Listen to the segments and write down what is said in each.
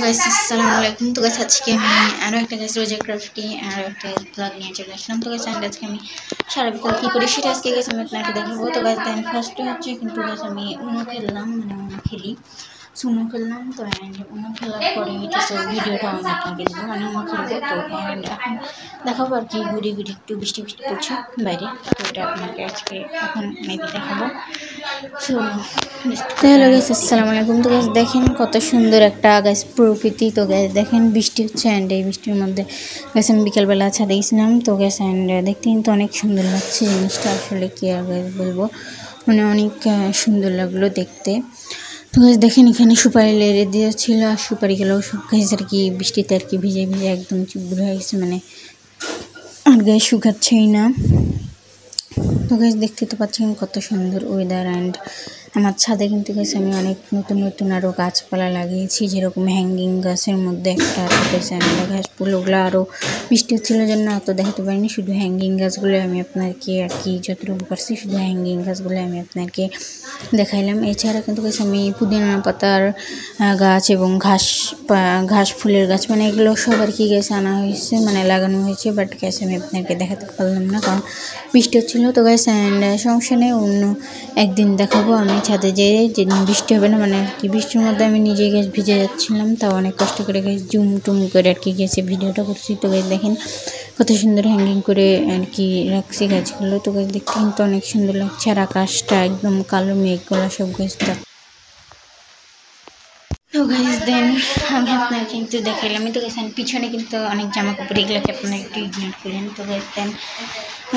Guys আসসালামু আলাইকুম। তো গাইস আজকে আমি আরো একটা গাইস রোজা ক্রাফটি আরো একটা ব্লগ নিয়ে চলে আসলাম। তো গাইস আজকে আমি সারা বিকাল কি করি সেটা আজকে গাইস আমি আপনাকে দেখাবো। তো গাইস দেন ফার্স্ট হচ্ছে কিন্তু গাইস আমি উনো খেললাম, মানে উনো খেলি, সুনো খেললাম। তো উনো খেলার পরে হচ্ছে ভিডিওটা আমি আপনাকে দেবো, মানে উনো খেলবো। তো এখন দেখাবো আর কি, ঘুরে ঘুরে একটু বৃষ্টি বৃষ্টি পড়ছে বাইরে, তো এটা আপনাকে আজকে এখন মেবি দেখাবো। তো হ্যালো গাইস আসসালামু আলাইকুম। তো গাইস দেখেন কত সুন্দর একটা গাইস প্রকৃতি। তো গাইস দেখেন বৃষ্টি হচ্ছে অ্যান্ড এই বৃষ্টির মধ্যে গাইস আমি বিকালবেলা ছাদে গেছিলাম। তো গাইস অ্যান্ড দেখতে কিন্তু অনেক সুন্দর লাগছে জিনিসটা, আসলে কি আর গাইস বলবো, মানে অনেক সুন্দর লাগলো দেখতে। তো গাইস দেখেন এখানে সুপারি লেড়ে দিয়েছিল, আর সুপারিগুলো সব গাইস আর কি বৃষ্টিতে আর কি ভিজে ভিজে একদম চুপড়ে হয়ে গেছে, মানে আর গায়ে শুকাচ্ছেই না। তো গাইস দেখতে তো পাচ্ছেন কত সুন্দর ওয়েদার। অ্যান্ড আমার ছাদে কিন্তু গাছ আমি অনেক নতুন নতুন আরও গাছপালা লাগিয়েছি, যেরকম হ্যাঙ্গিং গাছের মধ্যে একটা ঘাস ফুল, ওগুলো আরও বৃষ্টি হচ্ছিল জন্য অত দেখাতে পারিনি, শুধু হ্যাঙ্গিং গাছগুলো আমি আপনাকে আর কি যতটুকু পারছি শুধু হ্যাঙ্গিং গাছগুলো আমি আপনাকে দেখাইলাম। এছাড়া কিন্তু গাছ আমি পুদিনা পাতার গাছ এবং ঘাস ফুলের গাছ, মানে এগুলো সব আর কি গাছ আনা হয়েছে, মানে লাগানো হয়েছে, বাট গাছ আমি আপনাকে দেখাতে পারলাম না কারণ বৃষ্টি হচ্ছিলো। তো গাছ অ্যান্ড সমস্যা নেই, অন্য একদিন দেখাবো আমি ছাদে যেয়ে, যেদিন বৃষ্টি হবে না, মানে আর কি বৃষ্টির মধ্যে আমি নিজেই গাছ ভিজে যাচ্ছিলাম, তাও অনেক কষ্ট করে গাছ জুম টুম করে আর কি গেছে ভিডিওটা করছি। তো গাছ দেখেন কত সুন্দর হ্যাঙ্গিং করে আর কি রাখছি গাছগুলো। তো গাছ দেখতে কিন্তু অনেক সুন্দর লাগছে, আর আকাশটা একদম কালো মেঘগুলো সব গাছটা। তো গাইস দেন আমি আপনাকে কিন্তু দেখাইলাম। তো গাইস পিছনে কিন্তু অনেক জামা কাপড়, এগুলোকে আপনারা একটু ইগনোর করেন। তো গাইস দেন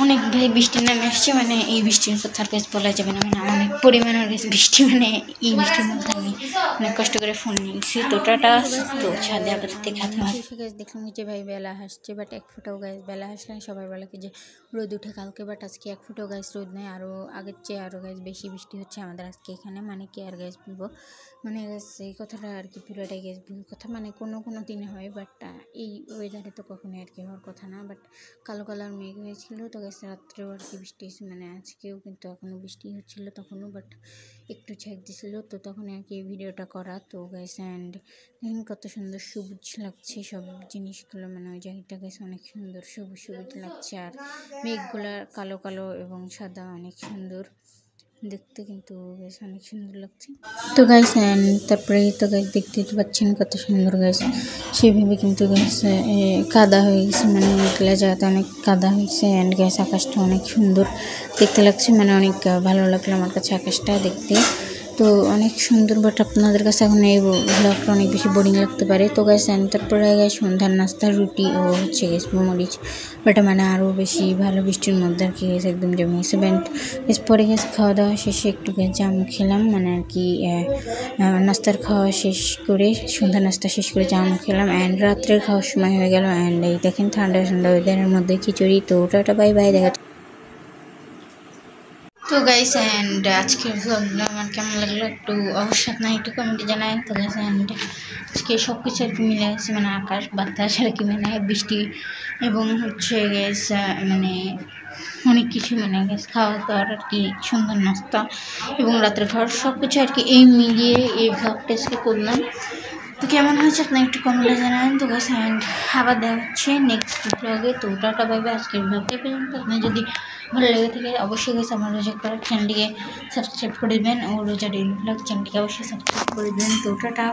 অনেক ভাই বৃষ্টি নামে আসছে, মানে এই বৃষ্টির কথা আর গাছ বলা যাবে না, মানে অনেক পরিমাণের বৃষ্টি, মানে এই বৃষ্টির মধ্যে আমি অনেক কষ্ট করে ফোন নিয়েছি। তো টাটা, তো ছাদে আবার দেখাতে হয়। গাছ দেখলাম যে ভাই বেলা হাসছে, বাট এক ফুটাও গাছ বেলা হাসলে সবাই বলে কি যে রোদ উঠে কালকে, বাট আজকে এক ফুটাও গাছ রোদ নেই, আরও আগের চেয়ে আরও গাছ বেশি বৃষ্টি হচ্ছে আমাদের আজকে এখানে, মানে কি আর গাছ বলবো, মানে গাছ এই কথাটা আর কি পুরোটাই গাছ ভুল কথা, মানে কোনো কোনো দিনে হয়, বাট এই ওয়েদারে তো কখনোই আর কি হওয়ার কথা না। বাট কালো কালার মেঘ হয়েছিল, তো গাছ রাত্রেও আর কি বৃষ্টি হয়েছে, মানে আজকেও কিন্তু এখনও বৃষ্টি হচ্ছিলো তখনও, বাট একটু ছেঁক দিছিলো, তো তখন আর কি ভিডিওটা করা। তো গাছ অ্যান্ড দেখেন কত সুন্দর সবুজ লাগছে সব জিনিসগুলো, মানে ওই জায়গাটা গাছ অনেক সুন্দর সবুজ সবুজ লাগছে, আর মেঘগুলা কালো কালো এবং সাদা অনেক সুন্দর দেখতে, কিন্তু গাছ অনেক সুন্দর লাগছে। তো গাছ তারপরে তো গাছ দেখতে পাচ্ছেন কত সুন্দর গাছ, সেভাবে কিন্তু গাছ কাদা হয়ে গেছে, মানে এগুলা জায়গাতে অনেক কাদা হয়েছে। অ্যান্ড গাছ আকাশটা অনেক সুন্দর দেখতে লাগছে, মানে অনেক ভালো লাগলো আমার কাছে আকাশটা দেখতে, তো অনেক সুন্দর। বাট আপনাদের কাছে এখন এই ব্লগটা অনেক বেশি বোরিং লাগতে পারে। তো গাছ তারপরে গাছ সন্ধ্যার নাস্তা রুটি ও হচ্ছে গেছে মরিচ, বাট মানে আরও বেশি ভালো বৃষ্টির মধ্যে আর কি গেছে একদম জমে গেছে। পরে গেছে খাওয়া দাওয়া শেষে একটু জাম খেলাম, মানে আর কি নাস্তার খাওয়া শেষ করে সন্ধ্যা নাস্তা শেষ করে জাম খেলাম, অ্যান্ড রাত্রের খাওয়ার সময় হয়ে গেল। অ্যান্ড এই দেখেন ঠান্ডা ঠান্ডা ওয়েদারের মধ্যে খিচুড়ি। তো ওটা বাই বাই, দেখা। তো গাইস অ্যান্ড আজকের ভ্লগটা আমার কেমন লাগলো একটু অবশ্যই আপনার একটু কমেন্টে জানায়। তো গাইস অ্যান্ড আজকে সব কিছু আর কি মিলে গেছে, মানে আকাশ বাতাস আর কি, মানে বৃষ্টি এবং হচ্ছে গ্যাস মানে অনেক কিছু, মানে গ্যাস খাওয়া দাওয়ার আর কি সুন্দর নাস্তা এবং রাত্রে খাওয়ার সব কিছু আর কি এই মিলিয়ে এই ভ্লগটা আজকে করলাম। তো কেমন হয়েছে আপনার একটু কমেন্টে জানান। তো গাইস অ্যান্ড আবার দেখা হচ্ছে নেক্সট ব্লগে। তো টাটা বাই বাই, আজকের ব্লগটা পর্যন্ত। আপনার যদি ভালো লেগে থাকে অবশ্যই গাইস আমার রোজা করার চ্যানেলটিকে সাবস্ক্রাইব করে দেবেন, ও রোজা ডেইলি ব্লগ চ্যানেলটিকে অবশ্যই সাবস্ক্রাইব করে দেবেন। তো টাটা।